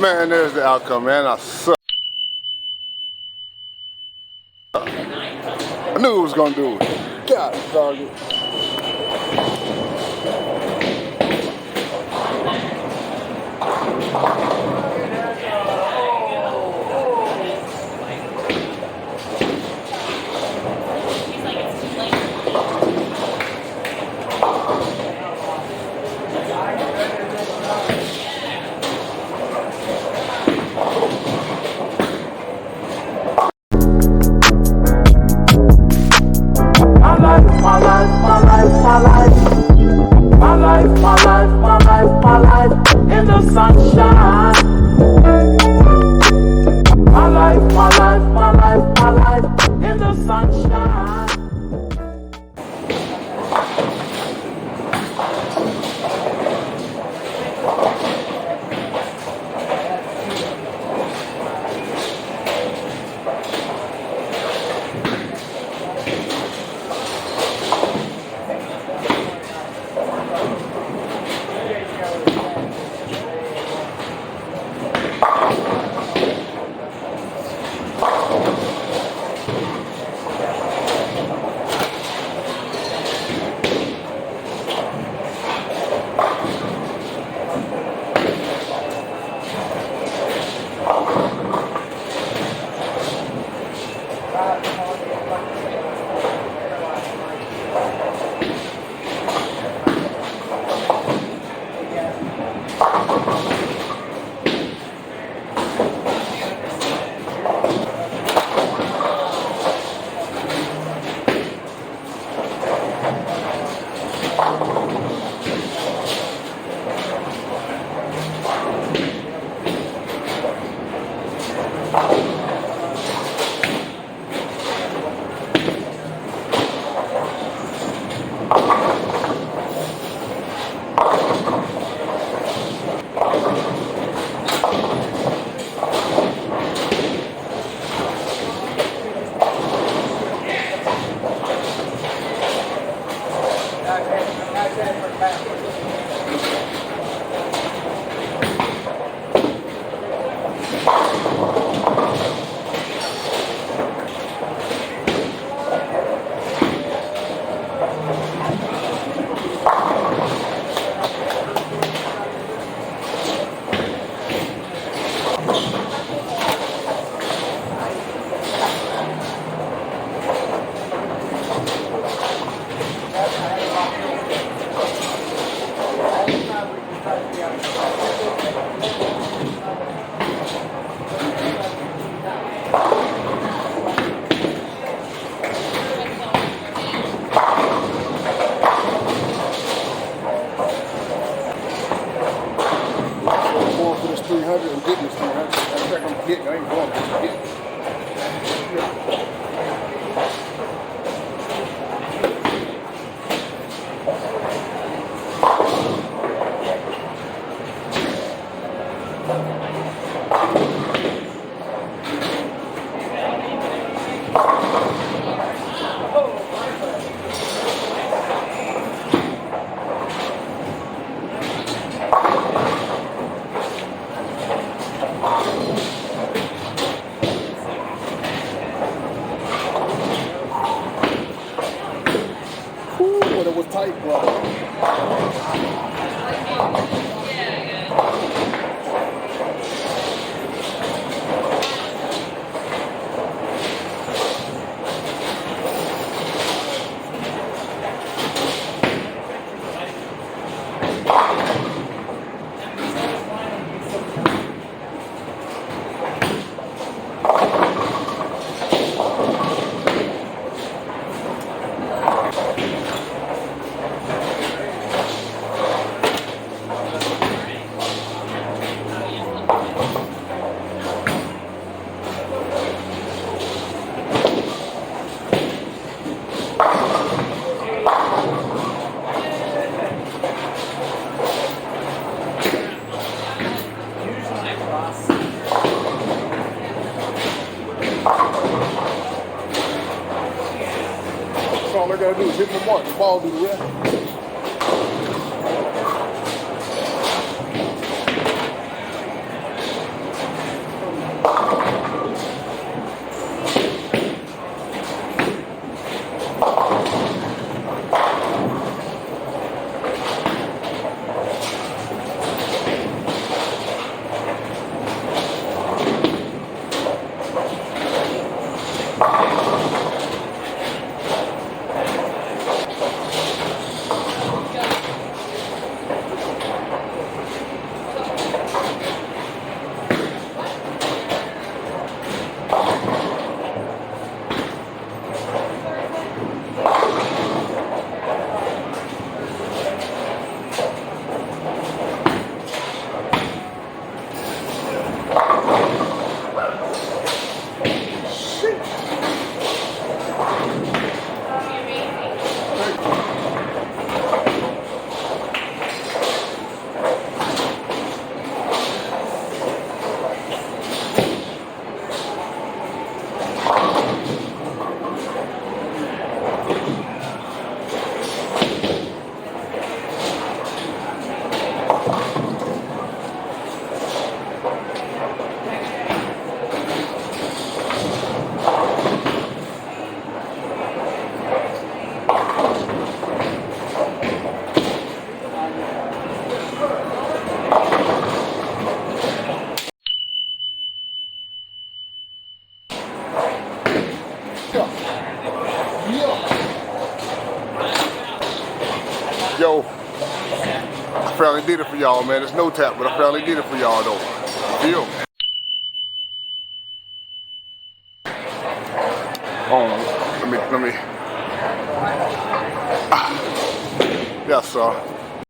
Man, there's the outcome, man. I suck. I knew it was gonna do it. God, dog it. My life in the sunshine. My life in the sunshine. And getting this thing. I'm getting. I ain't going to get. But it was tight, bro. All I gotta do is hit the mark. The ball do the rest. Yo, I finally did it for y'all, man. It's no tap, but I finally did it for y'all, though. Feel? Hold on. Let me. Yes, sir.